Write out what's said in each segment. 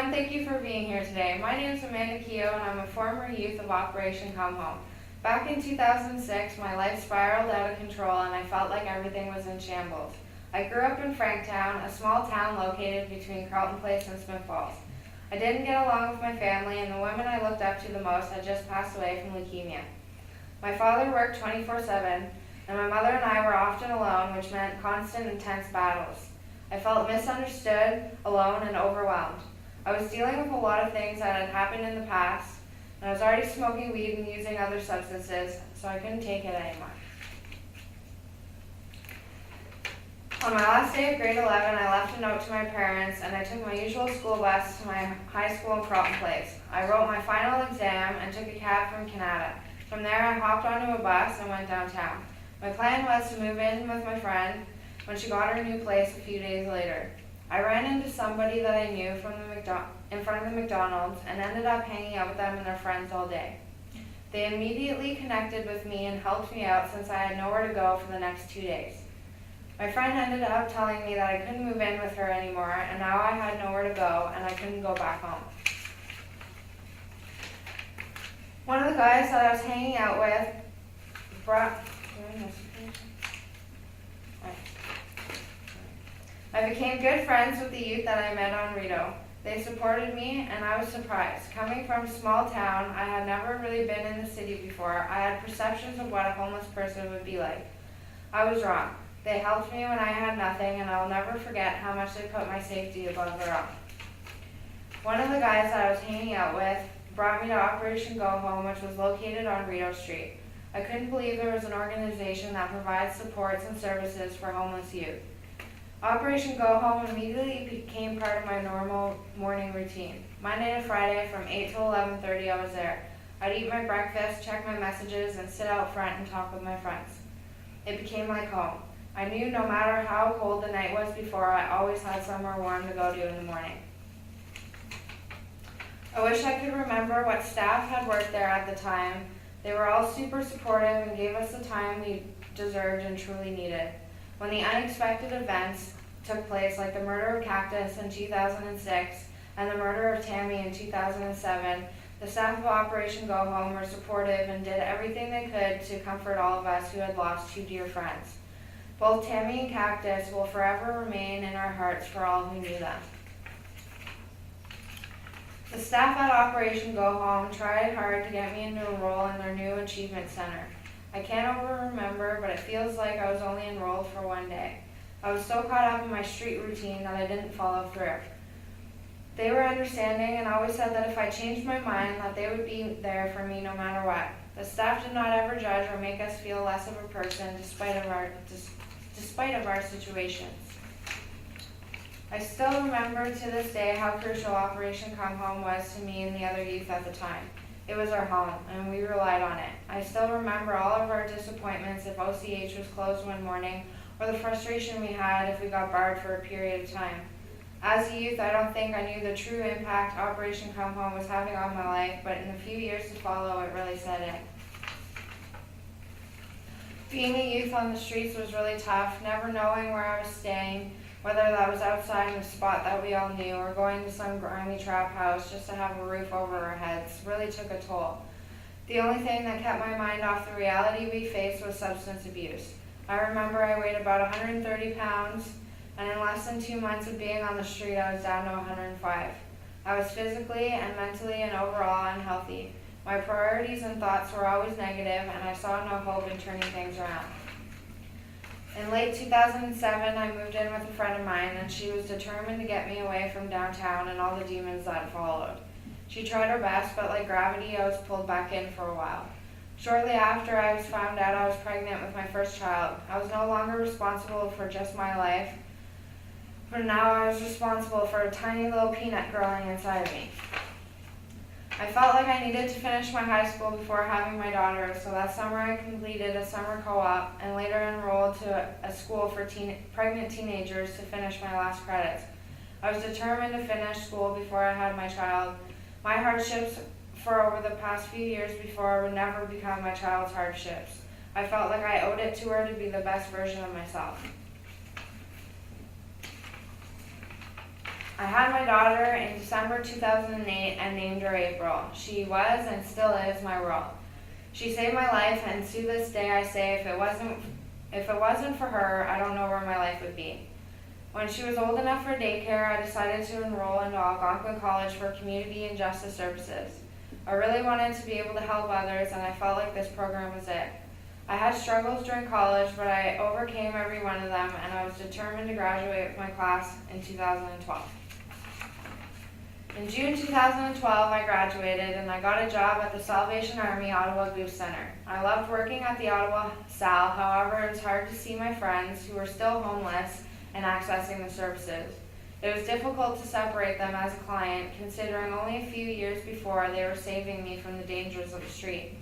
everyone, thank you for being here today. My name is Amanda Keogh and I'm a former youth of Operation Come Home. Back in 2006, my life spiraled out of control and I felt like everything was in shambles. I grew up in Franktown, a small town located between Carlton Place and Smith Falls. I didn't get along with my family and the women I looked up to the most had just passed away from leukemia. My father worked 24/7 and my mother and I were often alone, which meant constant intense battles. I felt misunderstood, alone, and overwhelmed. I was dealing with a lot of things that had happened in the past, and I was already smoking weed and using other substances, so I couldn't take it anymore. On my last day of grade 11, I left a note to my parents, and I took my usual school bus to my high school in Carlton Place. I wrote my final exam and took a cab from Canada. From there, I hopped onto a bus and went downtown. My plan was to move in with my friend when she got her new place a few days later. I ran into somebody that I knew from in front of the McDonald's and ended up hanging out with them and their friends all day. They immediately connected with me and helped me out since I had nowhere to go for the next 2 days. My friend ended up telling me that I couldn't move in with her anymore and now I had nowhere to go and I couldn't go back home. One of the guys that I was hanging out with I became good friends with the youth that I met on Rideau. They supported me, and I was surprised. Coming from a small town, I had never really been in the city before. I had perceptions of what a homeless person would be like. I was wrong. They helped me when I had nothing, and I'll never forget how much they put my safety above their own. One of the guys that I was hanging out with brought me to Operation Go Home, which was located on Rideau Street. I couldn't believe there was an organization that provides supports and services for homeless youth. Operation Go Home immediately became part of my normal morning routine. Monday to Friday from 8 till 11:30 I was there. I'd eat my breakfast, check my messages, and sit out front and talk with my friends. It became like home. I knew no matter how cold the night was before, I always had somewhere warm to go to in the morning. I wish I could remember what staff had worked there at the time. They were all super supportive and gave us the time we deserved and truly needed. When the unexpected events took place, like the murder of Cactus in 2006 and the murder of Tammy in 2007, the staff of Operation Go Home were supportive and did everything they could to comfort all of us who had lost two dear friends. Both Tammy and Cactus will forever remain in our hearts for all who knew them. The staff at Operation Go Home tried hard to get me into a role in their new achievement center. I can't remember, but it feels like I was only enrolled for 1 day. I was so caught up in my street routine that I didn't follow through. They were understanding and always said that if I changed my mind, that they would be there for me no matter what. The staff did not ever judge or make us feel less of a person despite of our situations. I still remember to this day how crucial Operation Come Home was to me and the other youth at the time. It was our home, and we relied on it. I still remember all of our disappointments if OCH was closed one morning, or the frustration we had if we got barred for a period of time. As a youth, I don't think I knew the true impact Operation Come Home was having on my life, but in the few years to follow, it really set in. Being a youth on the streets was really tough, never knowing where I was staying, whether that was outside in a spot that we all knew or going to some grimy trap house just to have a roof over our heads, really took a toll. The only thing that kept my mind off the reality we faced was substance abuse. I remember I weighed about 130 pounds, and in less than 2 months of being on the street, I was down to 105. I was physically and mentally and overall unhealthy. My priorities and thoughts were always negative, and I saw no hope in turning things around. In late 2007, I moved in with a friend of mine, and she was determined to get me away from downtown and all the demons that followed. She tried her best, but like gravity, I was pulled back in for a while. Shortly after I was found out I was pregnant with my first child, I was no longer responsible for just my life, but now I was responsible for a tiny little peanut growing inside of me. I felt like I needed to finish my high school before having my daughter, so that summer I completed a summer co-op and later enrolled to a school for pregnant teenagers to finish my last credits. I was determined to finish school before I had my child. My hardships for over the past few years before would never become my child's hardships. I felt like I owed it to her to be the best version of myself. I had my daughter in December 2008 and named her April. She was and still is my world. She saved my life, and to this day I say if it wasn't for her, I don't know where my life would be. When she was old enough for daycare, I decided to enroll into Algonquin College for Community and Justice Services. I really wanted to be able to help others, and I felt like this program was it. I had struggles during college, but I overcame every one of them, and I was determined to graduate with my class in 2012. In June 2012, I graduated, and I got a job at the Salvation Army Ottawa Booth Center. I loved working at the Ottawa SAL, however, it was hard to see my friends who were still homeless and accessing the services. It was difficult to separate them as a client, considering only a few years before they were saving me from the dangers of the street.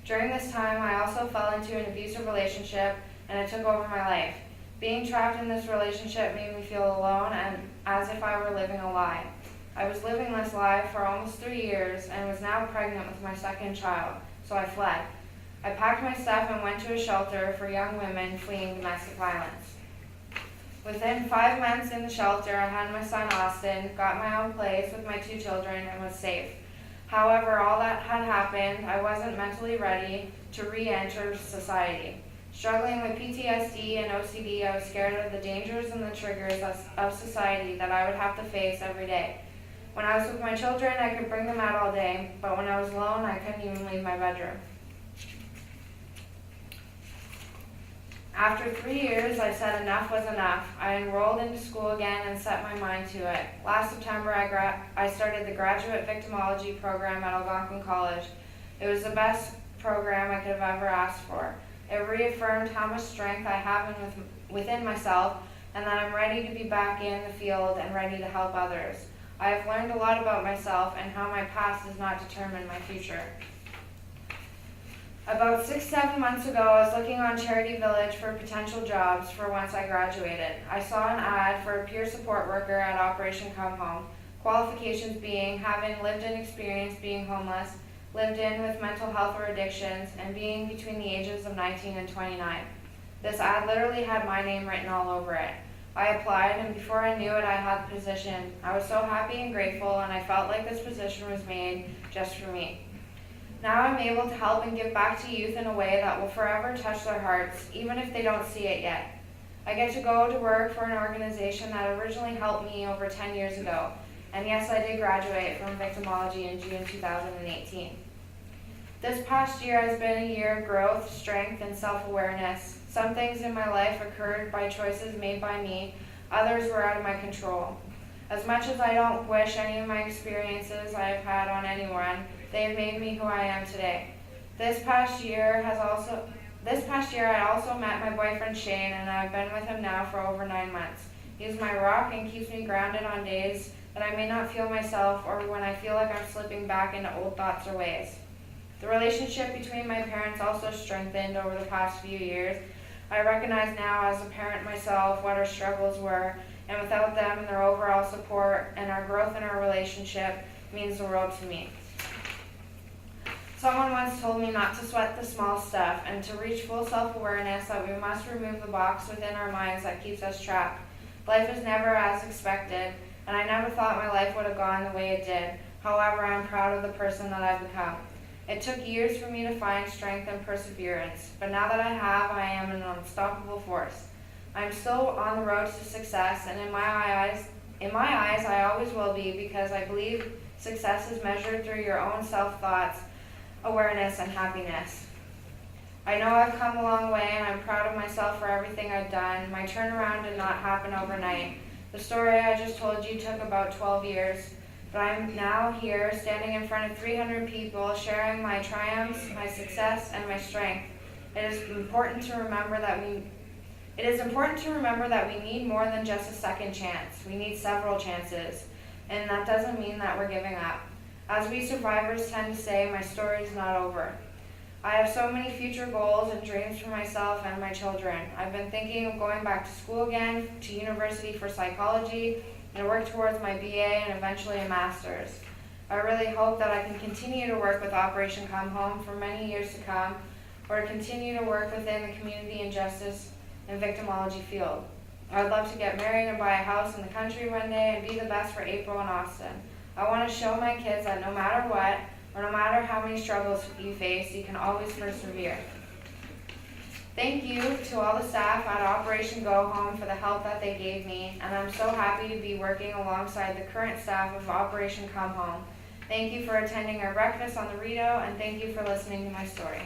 During this time, I also fell into an abusive relationship, and it took over my life. Being trapped in this relationship made me feel alone and as if I were living a lie. I was living this lie for almost 3 years and was now pregnant with my second child, so I fled. I packed my stuff and went to a shelter for young women fleeing domestic violence. Within 5 months in the shelter, I had my son Austin, got my own place with my 2 children, and was safe. However, all that had happened, I wasn't mentally ready to re-enter society. Struggling with PTSD and OCD, I was scared of the dangers and the triggers of society that I would have to face every day. When I was with my children, I could bring them out all day, but when I was alone, I couldn't even leave my bedroom. After 3 years, I said enough was enough. I enrolled into school again and set my mind to it. Last September, I started the graduate victimology program at Algonquin College. It was the best program I could have ever asked for. It reaffirmed how much strength I have within myself and that I'm ready to be back in the field and ready to help others. I have learned a lot about myself and how my past does not determine my future. About 6-7 months ago, I was looking on Charity Village for potential jobs for once I graduated. I saw an ad for a peer support worker at Operation Come Home, qualifications being having lived in experience being homeless, lived in with mental health or addictions, and being between the ages of 19 and 29. This ad literally had my name written all over it. I applied, and before I knew it, I had the position. I was so happy and grateful, and I felt like this position was made just for me. Now I'm able to help and give back to youth in a way that will forever touch their hearts, even if they don't see it yet. I get to go to work for an organization that originally helped me over 10 years ago. And yes, I did graduate from victimology in June 2018. This past year has been a year of growth, strength, and self-awareness. Some things in my life occurred by choices made by me, others were out of my control. As much as I don't wish any of my experiences I have had on anyone, they have made me who I am today. This past year I also met my boyfriend Shane, and I've been with him now for over 9 months. He is my rock and keeps me grounded on days that I may not feel myself or when I feel like I'm slipping back into old thoughts or ways. The relationship between my parents also strengthened over the past few years. I recognize now as a parent myself what our struggles were, and without them and their overall support and our growth in our relationship means the world to me. Someone once told me not to sweat the small stuff and to reach full self-awareness that we must remove the box within our minds that keeps us trapped. Life is never as expected, and I never thought my life would have gone the way it did. However, I'm proud of the person that I've become. It took years for me to find strength and perseverance, but now that I have, I am an unstoppable force. I'm still on the road to success, and in my eyes, I always will be, because I believe success is measured through your own self-thoughts, awareness, and happiness. I know I've come a long way, and I'm proud of myself for everything I've done. My turnaround did not happen overnight. The story I just told you took about 12 years, but I'm now here standing in front of 300 people, sharing my triumphs, my success, and my strength. It is important to remember that we need more than just a second chance. We need several chances, and that doesn't mean that we're giving up. As we survivors tend to say, my story is not over. I have so many future goals and dreams for myself and my children. I've been thinking of going back to school again, to university for psychology, and work towards my BA and eventually a master's. I really hope that I can continue to work with Operation Come Home for many years to come, or continue to work within the community and justice and victimology field. I would love to get married and buy a house in the country one day and be the best for April and Austin. I want to show my kids that no matter what, or no matter how many struggles you face, you can always persevere. Thank you to all the staff at Operation Go Home for the help that they gave me, and I'm so happy to be working alongside the current staff of Operation Come Home. Thank you for attending our breakfast on the Rideau, and thank you for listening to my story.